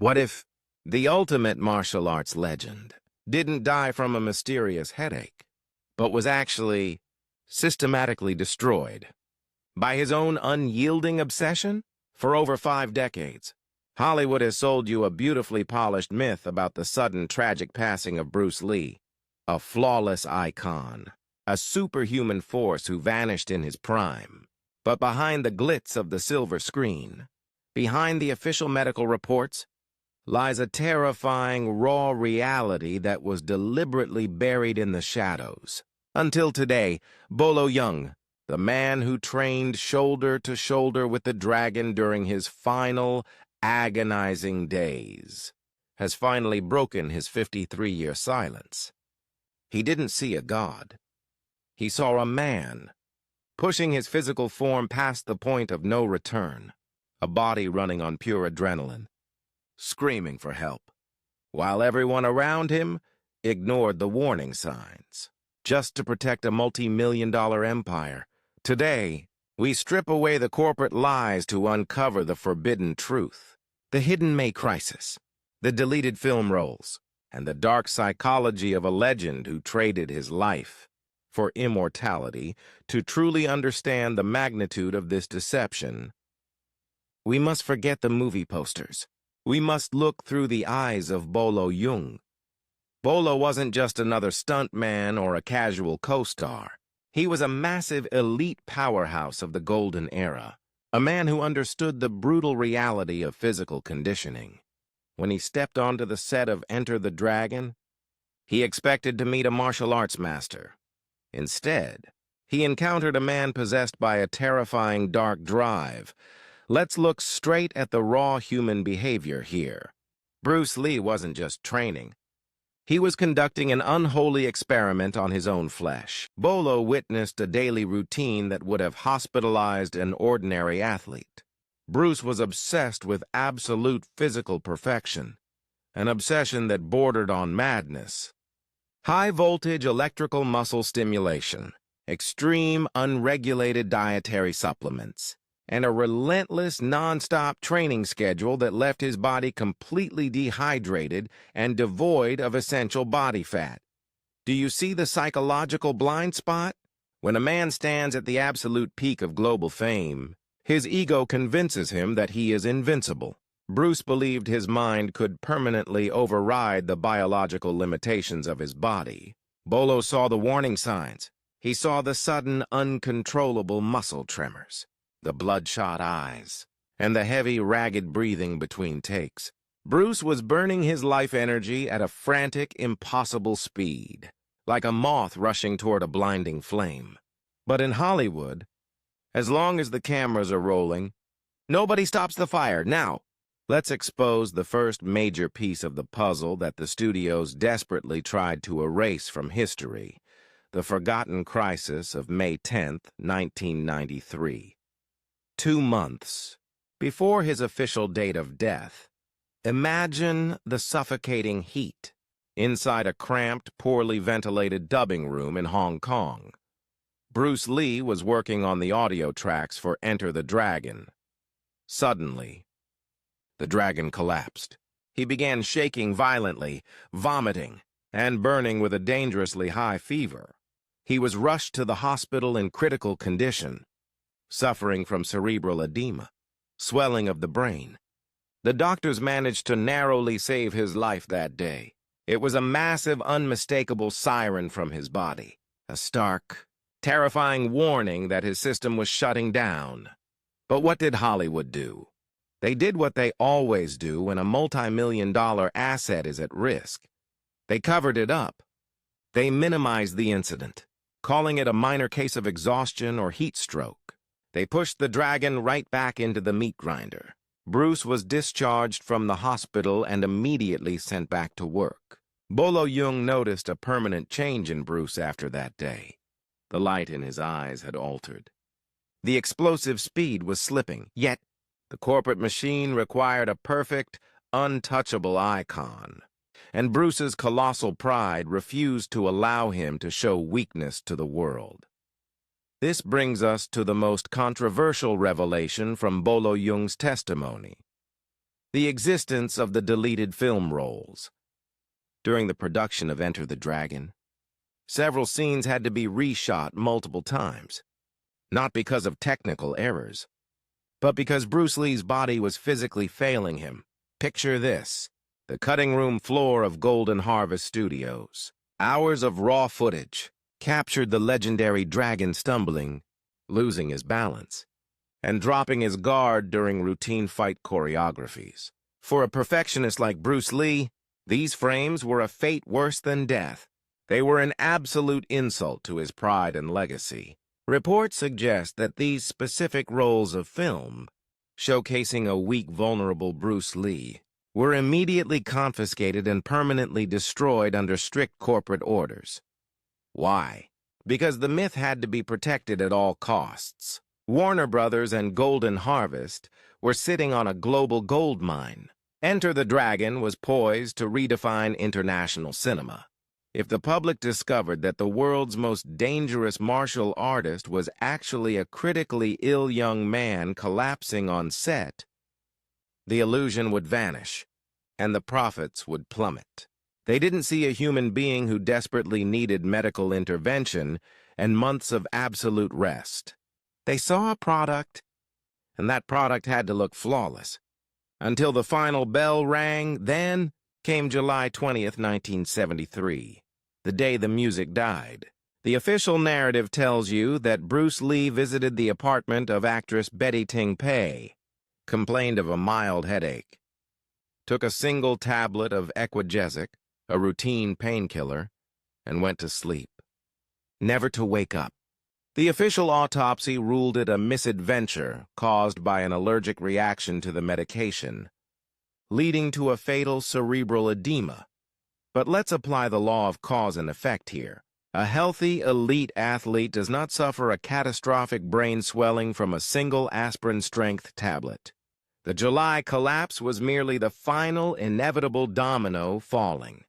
What if the ultimate martial arts legend didn't die from a mysterious headache, but was actually systematically destroyed by his own unyielding obsession? For over 5 decades, Hollywood has sold you a beautifully polished myth about the sudden tragic passing of Bruce Lee, a flawless icon, a superhuman force who vanished in his prime. But behind the glitz of the silver screen, behind the official medical reports, lies a terrifying, raw reality that was deliberately buried in the shadows. Until today, Bolo Yeung, the man who trained shoulder to shoulder with the dragon during his final, agonizing days, has finally broken his 53-year silence. He didn't see a god. He saw a man, pushing his physical form past the point of no return, a body running on pure adrenaline, screaming for help, while everyone around him ignored the warning signs, just to protect a multi-million-dollar empire. Today, we strip away the corporate lies to uncover the forbidden truth, the hidden May crisis, the deleted film rolls, and the dark psychology of a legend who traded his life for immortality. To truly understand the magnitude of this deception, we must forget the movie posters. We must look through the eyes of Bolo Yeung. Bolo wasn't just another stuntman or a casual co-star. He was a massive elite powerhouse of the golden era, a man who understood the brutal reality of physical conditioning. When he stepped onto the set of Enter the Dragon, he expected to meet a martial arts master. Instead, he encountered a man possessed by a terrifying dark drive. Let's look straight at the raw human behavior here. Bruce Lee wasn't just training. He was conducting an unholy experiment on his own flesh. Bolo witnessed a daily routine that would have hospitalized an ordinary athlete. Bruce was obsessed with absolute physical perfection, an obsession that bordered on madness. High-voltage electrical muscle stimulation, extreme unregulated dietary supplements, and a relentless, non-stop training schedule that left his body completely dehydrated and devoid of essential body fat. Do you see the psychological blind spot? When a man stands at the absolute peak of global fame, his ego convinces him that he is invincible. Bruce believed his mind could permanently override the biological limitations of his body. Bolo saw the warning signs. He saw the sudden, uncontrollable muscle tremors, the bloodshot eyes, and the heavy, ragged breathing between takes. Bruce was burning his life energy at a frantic, impossible speed, like a moth rushing toward a blinding flame. But in Hollywood, as long as the cameras are rolling, nobody stops the fire. Now, let's expose the first major piece of the puzzle that the studios desperately tried to erase from history, the forgotten crisis of May 10th, 1993. 2 months before his official date of death, imagine the suffocating heat inside a cramped, poorly ventilated dubbing room in Hong Kong. Bruce Lee was working on the audio tracks for Enter the Dragon. Suddenly, the dragon collapsed. He began shaking violently, vomiting, and burning with a dangerously high fever. He was rushed to the hospital in critical condition, suffering from cerebral edema, swelling of the brain. The doctors managed to narrowly save his life that day. It was a massive, unmistakable siren from his body, a stark, terrifying warning that his system was shutting down. But what did Hollywood do? They did what they always do when a multi-million-dollar asset is at risk. They covered it up. They minimized the incident, calling it a minor case of exhaustion or heat stroke. They pushed the dragon right back into the meat grinder. Bruce was discharged from the hospital and immediately sent back to work. Bolo Yeung noticed a permanent change in Bruce after that day. The light in his eyes had altered. The explosive speed was slipping, yet the corporate machine required a perfect, untouchable icon, and Bruce's colossal pride refused to allow him to show weakness to the world. This brings us to the most controversial revelation from Bolo Yeung's testimony. the existence of the deleted film rolls. During the production of Enter the Dragon, several scenes had to be reshot multiple times, not because of technical errors, but because Bruce Lee's body was physically failing him. Picture this: the cutting room floor of Golden Harvest Studios. Hours of raw footage captured the legendary dragon stumbling, losing his balance, and dropping his guard during routine fight choreographies. For a perfectionist like Bruce Lee, these frames were a fate worse than death. They were an absolute insult to his pride and legacy. Reports suggest that these specific rolls of film, showcasing a weak, vulnerable Bruce Lee, were immediately confiscated and permanently destroyed under strict corporate orders. Why? Because the myth had to be protected at all costs. Warner Brothers and Golden Harvest were sitting on a global gold mine. Enter the Dragon was poised to redefine international cinema. If the public discovered that the world's most dangerous martial artist was actually a critically ill young man collapsing on set, the illusion would vanish, and the profits would plummet. They didn't see a human being who desperately needed medical intervention and months of absolute rest. They saw a product, and that product had to look flawless. Until the final bell rang, then came July 20th, 1973, the day the music died. The official narrative tells you that Bruce Lee visited the apartment of actress Betty Ting Pei, complained of a mild headache, took a single tablet of Equagesic, a routine painkiller, and went to sleep, never to wake up. The official autopsy ruled it a misadventure caused by an allergic reaction to the medication, leading to a fatal cerebral edema. But let's apply the law of cause and effect here. A healthy, elite athlete does not suffer a catastrophic brain swelling from a single aspirin-strength tablet. The July collapse was merely the final, inevitable domino falling.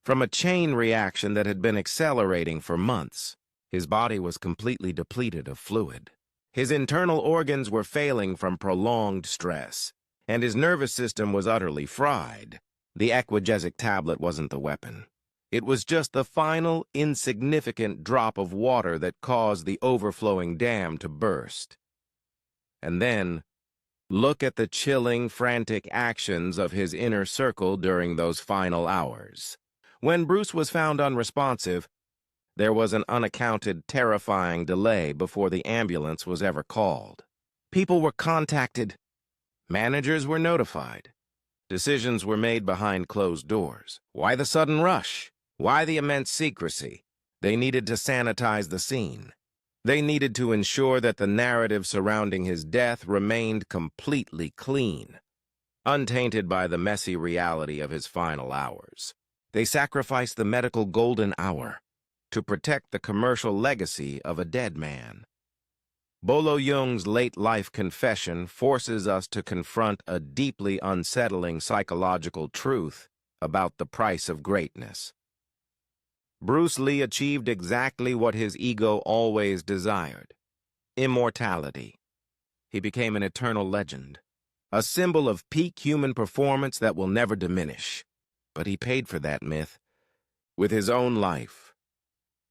From a chain reaction that had been accelerating for months, his body was completely depleted of fluid. His internal organs were failing from prolonged stress, and his nervous system was utterly fried. The Equagesic tablet wasn't the weapon. It was just the final, insignificant drop of water that caused the overflowing dam to burst. And then, look at the chilling, frantic actions of his inner circle during those final hours. When Bruce was found unresponsive, there was an unaccounted, terrifying delay before the ambulance was ever called. People were contacted. Managers were notified. Decisions were made behind closed doors. Why the sudden rush? Why the immense secrecy? They needed to sanitize the scene. They needed to ensure that the narrative surrounding his death remained completely clean, untainted by the messy reality of his final hours. They sacrificed the medical golden hour to protect the commercial legacy of a dead man. Bolo Yeung's late-life confession forces us to confront a deeply unsettling psychological truth about the price of greatness. Bruce Lee achieved exactly what his ego always desired: immortality. He became an eternal legend, a symbol of peak human performance that will never diminish. But he paid for that myth with his own life.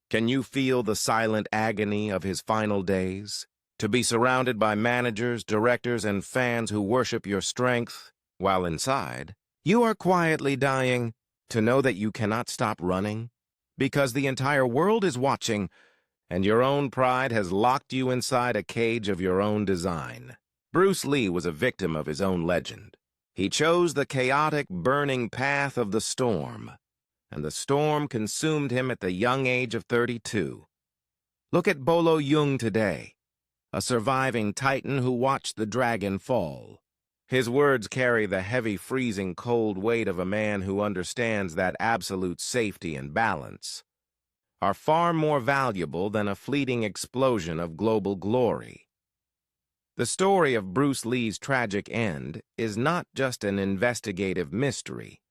Can you feel the silent agony of his final days? To be surrounded by managers, directors, and fans who worship your strength, while inside, you are quietly dying. To know that you cannot stop running, because the entire world is watching, and your own pride has locked you inside a cage of your own design. Bruce Lee was a victim of his own legend. He chose the chaotic, burning path of the storm, and the storm consumed him at the young age of 32. Look at Bolo Yeung today, a surviving titan who watched the dragon fall. His words carry the heavy, freezing cold weight of a man who understands that absolute safety and balance are far more valuable than a fleeting explosion of global glory. The story of Bruce Lee's tragic end is not just an investigative mystery.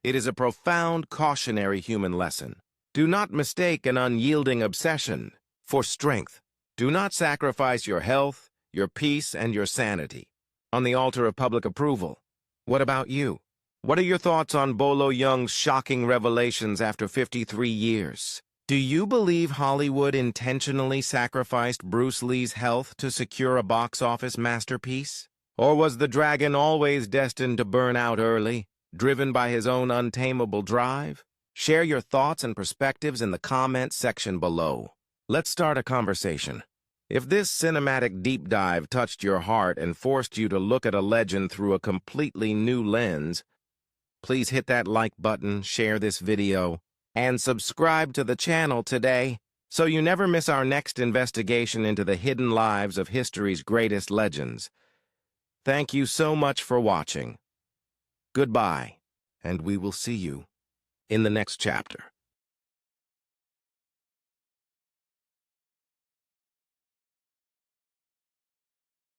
It is a profound cautionary human lesson. Do not mistake an unyielding obsession for strength. Do not sacrifice your health, your peace, and your sanity on the altar of public approval. What about you? What are your thoughts on Bolo Yeung's shocking revelations after 53 years? Do you believe Hollywood intentionally sacrificed Bruce Lee's health to secure a box office masterpiece? Or was the dragon always destined to burn out early, driven by his own untamable drive? Share your thoughts and perspectives in the comments section below. Let's start a conversation. If this cinematic deep dive touched your heart and forced you to look at a legend through a completely new lens, please hit that like button, share this video, and subscribe to the channel today so you never miss our next investigation into the hidden lives of history's greatest legends. Thank you so much for watching. Goodbye, and we will see you in the next chapter.